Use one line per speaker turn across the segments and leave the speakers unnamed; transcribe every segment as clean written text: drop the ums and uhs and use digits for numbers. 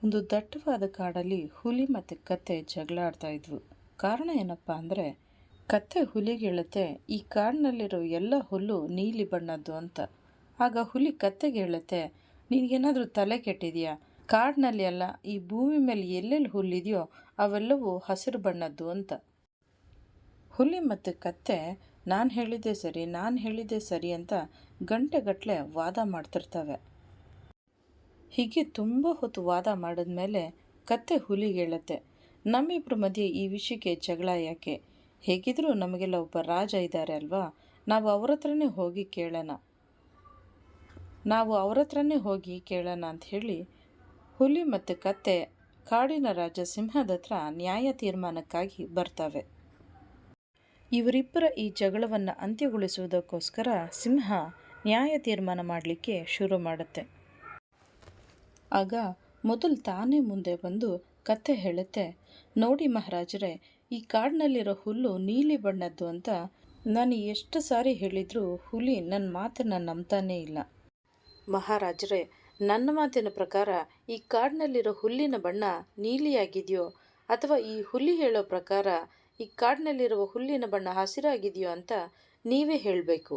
ಒಂದು ದಟ್ಟವಾದ ಕಾಡಲ್ಲಿ ಹುಲಿ ಮತ್ತು ಕತ್ತೆ ಜಗಳ ಆಡ್ತಾ ಇದ್ವು. ಕಾರಣ ಏನಪ್ಪ ಅಂದರೆ, ಕತ್ತೆ ಹುಲಿಗೆ ಹೇಳುತ್ತೆ, ಈ ಕಾಡಿನಲ್ಲಿರೋ ಎಲ್ಲ ಹುಲ್ಲು ನೀಲಿ ಬಣ್ಣದ್ದು ಅಂತ. ಆಗ ಹುಲಿ ಕತ್ತೆಗೆ ಹೇಳುತ್ತೆ, ನಿನಗೇನಾದರೂ ತಲೆ ಕೆಟ್ಟಿದೆಯಾ? ಕಾಡಿನಲ್ಲಿ ಅಲ್ಲ, ಈ ಭೂಮಿ ಮೇಲೆ ಎಲ್ಲೆಲ್ಲಿ ಹುಲ್ಲಿದೆಯೋ ಅವೆಲ್ಲವೂ ಹಸಿರು ಬಣ್ಣದ್ದು ಅಂತ. ಹುಲಿ ಮತ್ತು ಕತ್ತೆ ನಾನು ಹೇಳಿದ್ದೆ ಸರಿ ಅಂತ ಗಂಟೆಗಟ್ಟಲೆ ವಾದ ಮಾಡ್ತಿರ್ತವೆ. ಹೀಗೆ ತುಂಬ ಹೊತ್ತು ವಾದ ಮಾಡಿದ್ಮೇಲೆ ಕತ್ತೆ ಹುಲಿಗೆ ಹೇಳುತ್ತೆ, ನಮ್ಮಿಬ್ಬರ ಮಧ್ಯೆ ಈ ವಿಷಯಕ್ಕೆ ಜಗಳ ಯಾಕೆ? ಹೇಗಿದ್ರೂ ನಮಗೆಲ್ಲ ಒಬ್ಬ ರಾಜ ಇದ್ದಾರೆ ಅಲ್ವಾ, ನಾವು ಅವ್ರ ಹತ್ರನೇ ಹೋಗಿ ಕೇಳೋಣ ಅಂತ ಹೇಳಿ ಹುಲಿ ಮತ್ತು ಕತ್ತೆ ಕಾಡಿನ ರಾಜ ಸಿಂಹದ ಹತ್ರ ನ್ಯಾಯ ತೀರ್ಮಾನಕ್ಕಾಗಿ ಬರ್ತವೆ. ಇವರಿಬ್ಬರ ಈ ಜಗಳವನ್ನು ಅಂತ್ಯಗೊಳಿಸುವುದಕ್ಕೋಸ್ಕರ ಸಿಂಹ ನ್ಯಾಯ ತೀರ್ಮಾನ ಮಾಡಲಿಕ್ಕೆ ಶುರು ಮಾಡುತ್ತೆ. ಆಗ ಮೊದಲು ತಾನೇ ಮುಂದೆ ಬಂದು ಕತ್ತೆ ಹೇಳುತ್ತೆ, ನೋಡಿ ಮಹಾರಾಜರೇ, ಈ ಕಾಡಿನಲ್ಲಿರೋ ಹುಲ್ಲು ನೀಲಿ ಬಣ್ಣದ್ದು ಅಂತ ನಾನು ಎಷ್ಟು ಸಾರಿ ಹೇಳಿದರೂ ಹುಲಿ ನನ್ನ ಮಾತನ್ನು ನಂಬ್ತಾನೇ ಇಲ್ಲ. ಮಹಾರಾಜರೇ, ನನ್ನ ಮಾತಿನ ಪ್ರಕಾರ ಈ ಕಾಡಿನಲ್ಲಿರೋ ಹುಲ್ಲಿನ ಬಣ್ಣ ನೀಲಿಯಾಗಿದೆಯೋ ಅಥವಾ ಈ ಹುಲಿ ಹೇಳೋ ಪ್ರಕಾರ ಈ ಕಾಡಿನಲ್ಲಿರುವ ಹುಲ್ಲಿನ ಬಣ್ಣ ಹಸಿರಾಗಿದೆಯೋ ಅಂತ ನೀವೇ ಹೇಳಬೇಕು.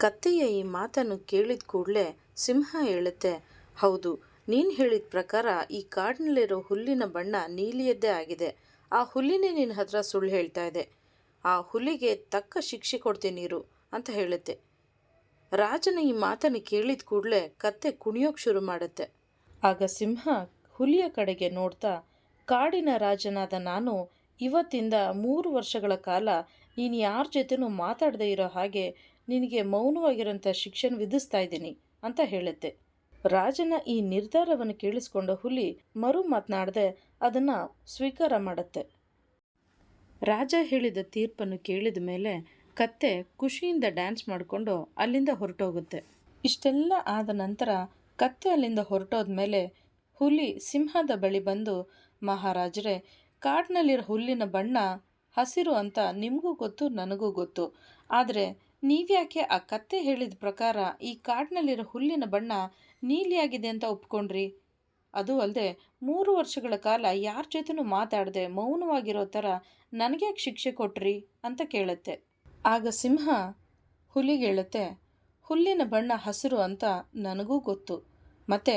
ಕತ್ತೆಯ ಈ ಮಾತನ್ನು ಕೇಳಿದ ಕೂಡಲೇ ಸಿಂಹ ಹೇಳುತ್ತೆ, ಹೌದು, ನೀನು ಹೇಳಿದ ಪ್ರಕಾರ ಈ ಕಾಡಿನಲ್ಲಿರೋ ಹುಲ್ಲಿನ ಬಣ್ಣ ನೀಲಿಯದ್ದೇ ಆಗಿದೆ. ಆ ಹುಲ್ಲಿನೇ ನಿನ್ನ ಹತ್ರ ಸುಳ್ಳು ಹೇಳ್ತಾ ಇದೆ. ಆ ಹುಲಿಗೆ ತಕ್ಕ ಶಿಕ್ಷೆ ಕೊಡ್ತೀನಿರು ಅಂತ ಹೇಳುತ್ತೆ. ರಾಜನ ಈ ಮಾತನ್ನು ಕೇಳಿದ ಕೂಡಲೇ ಕತ್ತೆ ಕುಣಿಯೋಕೆ ಶುರು ಮಾಡುತ್ತೆ. ಆಗ ಸಿಂಹ ಹುಲಿಯ ಕಡೆಗೆ ನೋಡ್ತಾ, ಕಾಡಿನ ರಾಜನಾದ ನಾನು ಇವತ್ತಿಂದ 3 ವರ್ಷಗಳ ಕಾಲ ನೀನು ಯಾರ ಜೊತೆನೂ ಮಾತಾಡದೇ ಇರೋ ಹಾಗೆ ನಿನಗೆ ಮೌನವಾಗಿರೋಂಥ ಶಿಕ್ಷೆನ ವಿಧಿಸ್ತಾ ಇದ್ದೀನಿ ಅಂತ ಹೇಳುತ್ತೆ. ರಾಜನ ಈ ನಿರ್ಧಾರವನ್ನು ಕೇಳಿಸ್ಕೊಂಡ ಹುಲಿ ಮರು ಮಾತನಾಡದೆ ಅದನ್ನು ಸ್ವೀಕಾರ ಮಾಡುತ್ತೆ. ರಾಜ ಹೇಳಿದ ತೀರ್ಪನ್ನು ಕೇಳಿದ ಮೇಲೆ ಕತ್ತೆ ಖುಷಿಯಿಂದ ಡ್ಯಾನ್ಸ್ ಮಾಡಿಕೊಂಡು ಅಲ್ಲಿಂದ ಹೊರಟೋಗುತ್ತೆ. ಇಷ್ಟೆಲ್ಲ ಆದ ನಂತರ ಕತ್ತೆ ಅಲ್ಲಿಂದ ಹೊರಟೋದ್ಮೇಲೆ ಹುಲಿ ಸಿಂಹದ ಬಳಿ ಬಂದು, ಮಹಾರಾಜರೇ, ಕಾಡಿನಲ್ಲಿರೋ ಹುಲ್ಲಿನ ಬಣ್ಣ ಹಸಿರು ಅಂತ ನಿಮಗೂ ಗೊತ್ತು, ನನಗೂ ಗೊತ್ತು. ಆದರೆ ನೀವ್ಯಾಕೆ ಆ ಕತ್ತೆ ಹೇಳಿದ ಪ್ರಕಾರ ಈ ಕಾಡಿನಲ್ಲಿರೋ ಹುಲ್ಲಿನ ಬಣ್ಣ ನೀಲಿಯಾಗಿದೆ ಅಂತ ಒಪ್ಕೊಂಡ್ರಿ? ಅದು ಅಲ್ಲದೆ 3 ವರ್ಷಗಳ ಕಾಲ ಯಾರ ಜೊತೆನೂ ಮಾತಾಡದೆ ಮೌನವಾಗಿರೋ ಥರ ನನಗ್ಯಾಕೆ ಶಿಕ್ಷೆ ಕೊಟ್ರಿ ಅಂತ ಕೇಳುತ್ತೆ. ಆಗ ಸಿಂಹ ಹುಲಿಗೆ ಹೇಳುತ್ತೆ, ಹುಲ್ಲಿನ ಬಣ್ಣ ಹಸಿರು ಅಂತ ನನಗೂ ಗೊತ್ತು. ಮತ್ತು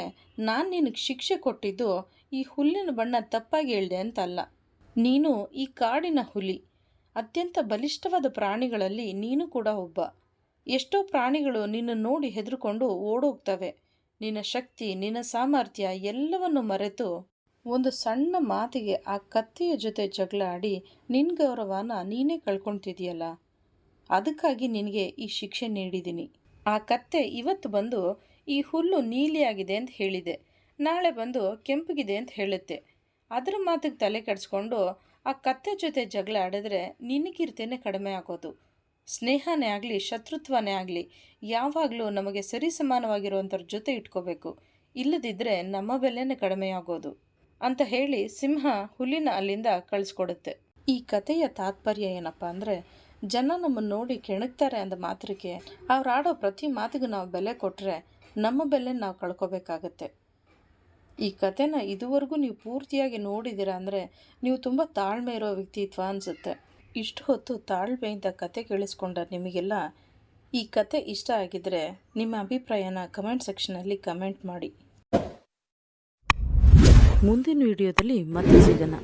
ನಾನು ನಿನಗೆ ಶಿಕ್ಷೆ ಕೊಟ್ಟಿದ್ದು ಈ ಹುಲ್ಲಿನ ಬಣ್ಣ ತಪ್ಪಾಗಿ ಹೇಳಿದೆ ಅಂತಲ್ಲ. ನೀನು ಈ ಕಾಡಿನ ಹುಲಿ, ಅತ್ಯಂತ ಬಲಿಷ್ಠವಾದ ಪ್ರಾಣಿಗಳಲ್ಲಿ ನೀನು ಕೂಡ ಒಬ್ಬ. ಎಷ್ಟೋ ಪ್ರಾಣಿಗಳು ನಿನ್ನ ನೋಡಿ ಹೆದರ್ಕೊಂಡು ಓಡೋಗ್ತವೆ. ನಿನ್ನ ಶಕ್ತಿ, ನಿನ್ನ ಸಾಮರ್ಥ್ಯ ಎಲ್ಲವನ್ನು ಮರೆತು ಒಂದು ಸಣ್ಣ ಮಾತಿಗೆ ಆ ಕತ್ತೆಯ ಜೊತೆ ಜಗಳ ಆಡಿ ನಿನ್ನ ಗೌರವನ ನೀನೇ ಕಳ್ಕೊಳ್ತಿದೆಯಲ್ಲ, ಅದಕ್ಕಾಗಿ ನಿನಗೆ ಈ ಶಿಕ್ಷೆ ನೀಡಿದ್ದೀನಿ. ಆ ಕತ್ತೆ ಇವತ್ತು ಬಂದು ಈ ಹುಲ್ಲು ನೀಲಿಯಾಗಿದೆ ಅಂತ ಹೇಳಿದೆ, ನಾಳೆ ಬಂದು ಕೆಂಪಗಿದೆ ಅಂತ ಹೇಳುತ್ತೆ. ಅದರ ಮಾತಿಗೆ ತಲೆ ಕೆಡಿಸ್ಕೊಂಡು ಆ ಕತ್ತೆ ಜೊತೆ ಜಗಳ ಆಡಿದ್ರೆ ನಿನಗಿರ್ತೇನೆ ಕಡಿಮೆ ಆಗೋದು. ಸ್ನೇಹನೇ ಆಗಲಿ ಶತ್ರುತ್ವನೇ ಆಗಲಿ ಯಾವಾಗಲೂ ನಮಗೆ ಸರಿಸಮಾನವಾಗಿರುವಂಥವ್ರ ಜೊತೆ ಇಟ್ಕೋಬೇಕು, ಇಲ್ಲದಿದ್ದರೆ ನಮ್ಮ ಬೆಲೆನೇ ಕಡಿಮೆ ಆಗೋದು ಅಂತ ಹೇಳಿ ಸಿಂಹ ಹುಲಿನ ಅಲ್ಲಿಂದ ಕಳಿಸ್ಕೊಡುತ್ತೆ. ಈ ಕಥೆಯ ತಾತ್ಪರ್ಯ ಏನಪ್ಪ ಅಂದರೆ, ಜನ ನಮ್ಮನ್ನು ನೋಡಿ ಕೆಣಕ್ತಾರೆ ಅಂದ ಮಾತ್ರಕ್ಕೆ ಅವ್ರು ಆಡೋ ಪ್ರತಿ ಮಾತಿಗೂ ನಾವು ಬೆಲೆ ಕೊಟ್ಟರೆ ನಮ್ಮ ಬೆಲೆ ನಾವು ಕಳ್ಕೊಬೇಕಾಗತ್ತೆ. ಈ ಕಥೆನ ಇದುವರೆಗೂ ನೀವು ಪೂರ್ತಿಯಾಗಿ ನೋಡಿದ್ದೀರಾ ಅಂದರೆ ನೀವು ತುಂಬ ತಾಳ್ಮೆ ಇರೋ ವ್ಯಕ್ತಿತ್ವ ಅನಿಸುತ್ತೆ. ಇಷ್ಟು ಹೊತ್ತು ತಾಳ್ಮೆಯಿಂದ ಕತೆ ಕೇಳಿಸ್ಕೊಂಡ ನಿಮಗೆಲ್ಲ ಈ ಕತೆ ಇಷ್ಟ ಆಗಿದ್ದರೆ ನಿಮ್ಮ ಅಭಿಪ್ರಾಯನ ಕಮೆಂಟ್ ಸೆಕ್ಷನಲ್ಲಿ ಕಮೆಂಟ್ ಮಾಡಿ. ಮುಂದಿನ ವಿಡಿಯೋದಲ್ಲಿ ಮತ್ತೆ ಸಿಗೋಣ.